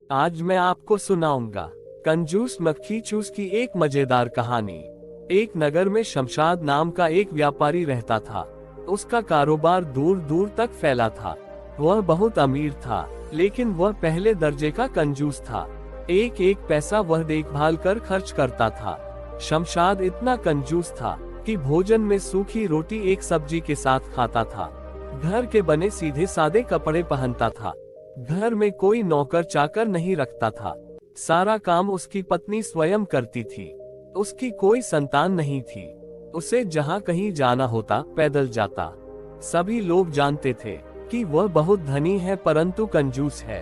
आज मैं आपको सुनाऊंगा कंजूस मक्खी चूस की एक मजेदार कहानी। एक नगर में शमशाद नाम का एक व्यापारी रहता था। उसका कारोबार दूर दूर तक फैला था। वह बहुत अमीर था, लेकिन वह पहले दर्जे का कंजूस था। एक एक पैसा वह देखभाल कर खर्च करता था। शमशाद इतना कंजूस था कि भोजन में सूखी रोटी एक सब्जी के साथ खाता था। घर के बने सीधे सादे कपड़े पहनता था। घर में कोई नौकर चाकर नहीं रखता था। सारा काम उसकी पत्नी स्वयं करती थी। उसकी कोई संतान नहीं थी। उसे जहाँ कहीं जाना होता पैदल जाता। सभी लोग जानते थे कि वह बहुत धनी है परंतु कंजूस है।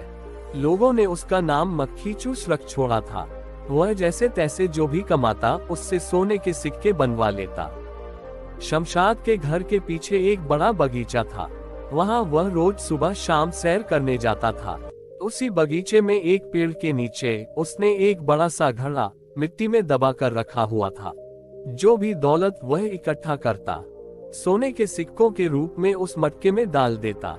लोगों ने उसका नाम मक्खी चूस रख छोड़ा था। वह जैसे तैसे जो भी कमाता उससे सोने के सिक्के बनवा लेता। शमशाद के घर के पीछे एक बड़ा बगीचा था। वहाँ वह रोज सुबह शाम सैर करने जाता था। उसी बगीचे में एक पेड़ के नीचे उसने एक बड़ा सा घड़ा मिट्टी में दबा कर रखा हुआ था। जो भी दौलत वह इकट्ठा करता, सोने के सिक्कों के रूप में उस मटके में डाल देता।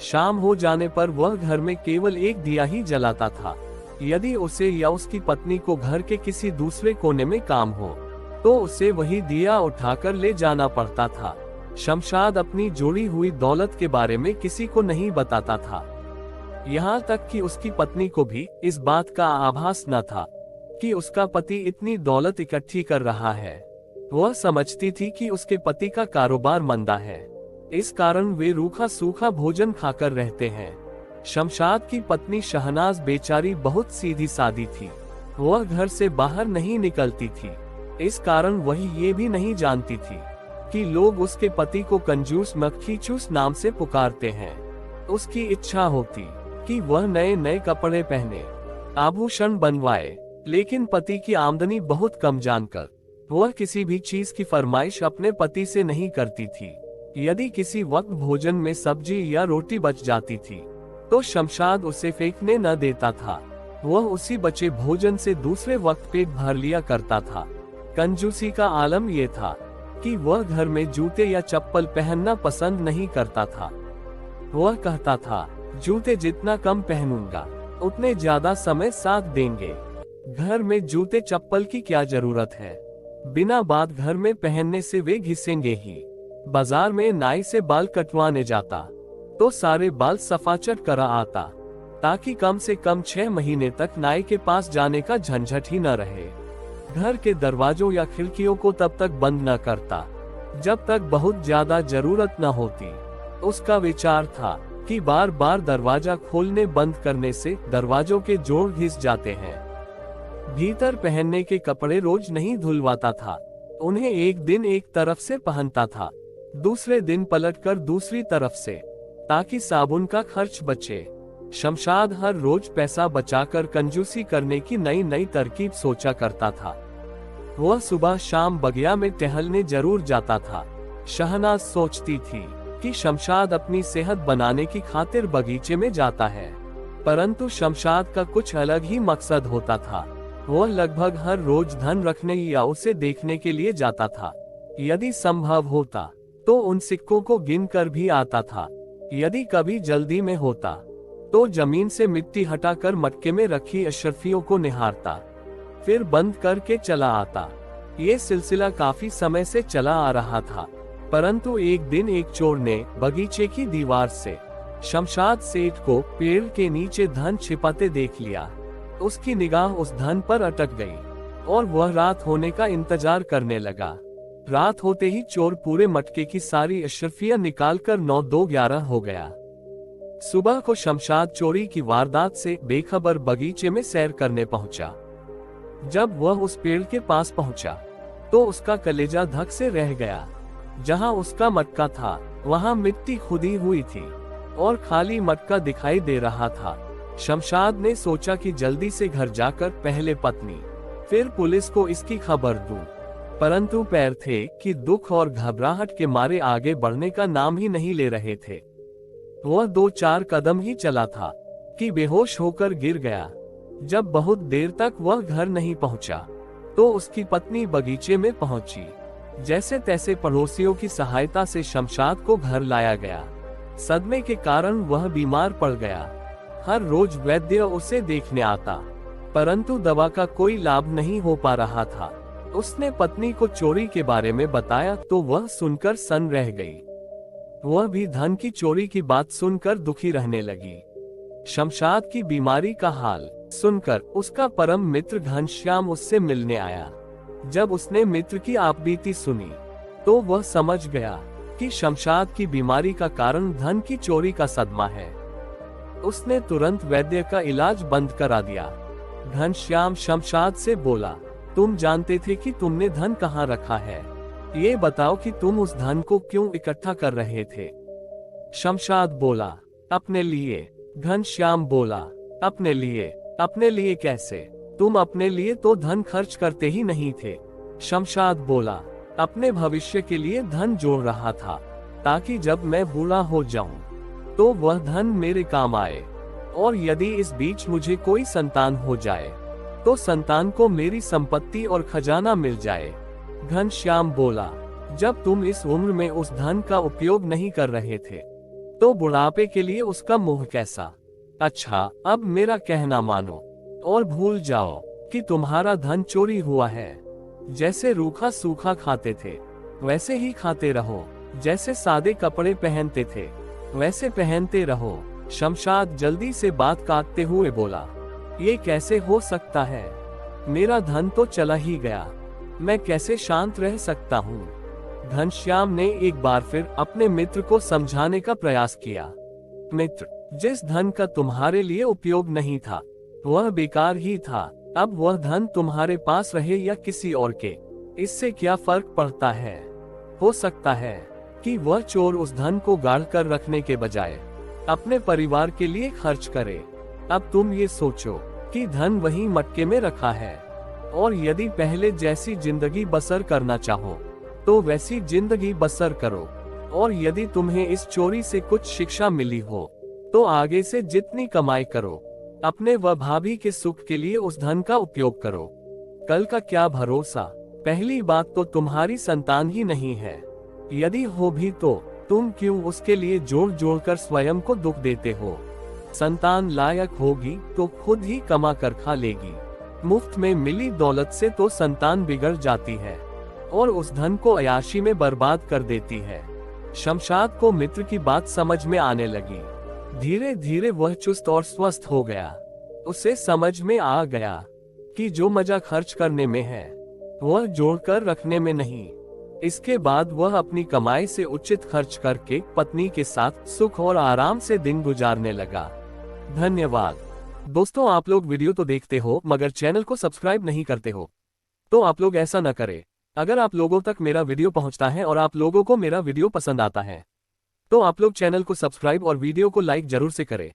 शाम हो जाने पर वह घर में केवल एक दिया ही जलाता था। यदि उसे या उसकी पत्नी को घर के किसी दूसरे कोने में काम हो, तो उसे वही दिया उठाकर ले जाना पड़ता था। शमशाद अपनी जोड़ी हुई दौलत के बारे में किसी को नहीं बताता था। यहाँ तक कि उसकी पत्नी को भी इस बात का आभास न था कि उसका पति इतनी दौलत इकट्ठी कर रहा है। वह समझती थी कि उसके पति का कारोबार मंदा है, इस कारण वे रूखा सूखा भोजन खाकर रहते हैं। शमशाद की पत्नी शहनाज बेचारी बहुत सीधी सादी थी। वह घर से बाहर नहीं निकलती थी। इस कारण वह ये भी नहीं जानती थी कि लोग उसके पति को कंजूस मक्खी चूस नाम से पुकारते हैं। उसकी इच्छा होती कि वह नए नए कपड़े पहने, आभूषण बनवाए, लेकिन पति की आमदनी बहुत कम जानकर वह किसी भी चीज की फरमाइश अपने पति से नहीं करती थी। यदि किसी वक्त भोजन में सब्जी या रोटी बच जाती थी, तो शमशाद उसे फेंकने न देता था। वह उसी बचे भोजन से दूसरे वक्त पेट भर लिया करता था। कंजूसी का आलम यह था कि वह घर में जूते या चप्पल पहनना पसंद नहीं करता था। वह कहता था, जूते जितना कम पहनूंगा उतने ज्यादा समय साथ देंगे। घर में जूते चप्पल की क्या जरूरत है, बिना बात घर में पहनने से वे घिसेंगे ही। बाजार में नाई से बाल कटवाने जाता तो सारे बाल सफाचट करा आता, ताकि कम से कम 6 महीने तक नाई के पास जाने का झंझट ही न रहे। घर के दरवाजों या खिड़कियों को तब तक बंद न करता जब तक बहुत ज्यादा जरूरत न होती। उसका विचार था कि बार बार दरवाजा खोलने बंद करने से दरवाजों के जोड़ घिस जाते हैं। भीतर पहनने के कपड़े रोज नहीं धुलवाता था। उन्हें एक दिन एक तरफ से पहनता था, दूसरे दिन पलटकर दूसरी तरफ से, ताकि साबुन का खर्च बचे। शमशाद हर रोज पैसा बचाकर कंजूसी करने की नई नई तरकीब सोचा करता था। वह सुबह शाम बगिया में टहलने जरूर जाता था। शहनाज सोचती थी कि शमशाद अपनी सेहत बनाने की खातिर बगीचे में जाता है, परंतु शमशाद का कुछ अलग ही मकसद होता था। वह लगभग हर रोज धन रखने या उसे देखने के लिए जाता था। यदि संभव होता तो उन सिक्कों को गिन कर भी आता था। यदि कभी जल्दी में होता तो जमीन से मिट्टी हटाकर मटके में रखी अशरफियों को निहारता, फिर बंद करके चला आता। ये सिलसिला काफी समय से चला आ रहा था, परंतु एक दिन एक चोर ने बगीचे की दीवार से शमशाद सेठ को पेड़ के नीचे धन छिपाते देख लिया। उसकी निगाह उस धन पर अटक गई और वह रात होने का इंतजार करने लगा। रात होते ही चोर पूरे मटके की सारी अशरफियां निकालकर 9-2-11 हो गया। सुबह को शमशाद चोरी की वारदात से बेखबर बगीचे में सैर करने पहुंचा। जब वह उस पेड़ के पास पहुंचा तो उसका कलेजा धक से रह गया। जहां उसका मटका था वहां मिट्टी खुदी हुई थी और खाली मटका दिखाई दे रहा था। शमशाद ने सोचा कि जल्दी से घर जाकर पहले पत्नी फिर पुलिस को इसकी खबर दूं, परंतु पैर थे कि दुख और घबराहट के मारे आगे बढ़ने का नाम ही नहीं ले रहे थे। वह 2-4 कदम ही चला था कि बेहोश होकर गिर गया। जब बहुत देर तक वह घर नहीं पहुंचा तो उसकी पत्नी बगीचे में पहुंची। जैसे तैसे पड़ोसियों की सहायता से शमशाद को घर लाया गया। सदमे के कारण वह बीमार पड़ गया। हर रोज वैद्य उसे देखने आता, परंतु दवा का कोई लाभ नहीं हो पा रहा था। उसने पत्नी को चोरी के बारे में बताया तो वह सुनकर सन्न रह गई। वह भी धन की चोरी की बात सुनकर दुखी रहने लगी। शमशाद की बीमारी का हाल सुनकर उसका परम मित्र घनश्याम उससे मिलने आया। जब उसने मित्र की आपबीती सुनी तो वह समझ गया कि शमशाद की बीमारी का कारण धन की चोरी का सदमा है। उसने तुरंत वैद्य का इलाज बंद करा दिया। घनश्याम शमशाद से बोला, तुम जानते थे कि तुमने धन कहाँ रखा है? ये बताओ कि तुम उस धन को क्यों इकट्ठा कर रहे थे? शमशाद बोला, अपने लिए। घनश्याम बोला, अपने लिए? अपने लिए कैसे? तुम अपने लिए तो धन खर्च करते ही नहीं थे। शमशाद बोला, अपने भविष्य के लिए धन जोड़ रहा था, ताकि जब मैं बूढ़ा हो जाऊं तो वह धन मेरे काम आए, और यदि इस बीच मुझे कोई संतान हो जाए तो संतान को मेरी संपत्ति और खजाना मिल जाए। घनश्याम बोला, जब तुम इस उम्र में उस धन का उपयोग नहीं कर रहे थे तो बुढ़ापे के लिए उसका मोह कैसा? अच्छा, अब मेरा कहना मानो और भूल जाओ कि तुम्हारा धन चोरी हुआ है। जैसे रूखा सूखा खाते थे वैसे ही खाते रहो, जैसे सादे कपड़े पहनते थे वैसे पहनते रहो। शमशाद जल्दी से बात काटते हुए बोला, ये कैसे हो सकता है? मेरा धन तो चला ही गया, मैं कैसे शांत रह सकता हूँ? घनश्याम ने एक बार फिर अपने मित्र को समझाने का प्रयास किया। मित्र, जिस धन का तुम्हारे लिए उपयोग नहीं था वह बेकार ही था। अब वह धन तुम्हारे पास रहे या किसी और के, इससे क्या फर्क पड़ता है? हो सकता है कि वह चोर उस धन को गाड़ कर रखने के बजाय अपने परिवार के लिए खर्च करे। अब तुम ये सोचो कि धन वही मटके में रखा है, और यदि पहले जैसी जिंदगी बसर करना चाहो तो वैसी जिंदगी बसर करो, और यदि तुम्हें इस चोरी से कुछ शिक्षा मिली हो तो आगे से जितनी कमाई करो अपने व भाभी के सुख के लिए उस धन का उपयोग करो। कल का क्या भरोसा? पहली बात तो तुम्हारी संतान ही नहीं है, यदि हो भी तो तुम क्यों उसके लिए जोड़ जोड़ कर स्वयं को दुख देते हो? संतान लायक होगी तो खुद ही कमा कर खा लेगी। मुफ्त में मिली दौलत से तो संतान बिगड़ जाती है और उस धन को अयाशी में बर्बाद कर देती है। शमशाद को मित्र की बात समझ में आने लगी। धीरे धीरे वह चुस्त और स्वस्थ हो गया। उसे समझ में आ गया कि जो मजा खर्च करने में है वह जोड़कर रखने में नहीं। इसके बाद वह अपनी कमाई से उचित खर्च करके पत्नी के साथ सुख और आराम से दिन गुजारने लगा। धन्यवाद। दोस्तों, आप लोग वीडियो तो देखते हो मगर चैनल को सब्सक्राइब नहीं करते हो, तो आप लोग ऐसा न करें। अगर आप लोगों तक मेरा वीडियो पहुंचता है और आप लोगों को मेरा वीडियो पसंद आता है तो आप लोग चैनल को सब्सक्राइब और वीडियो को लाइक जरूर से करें।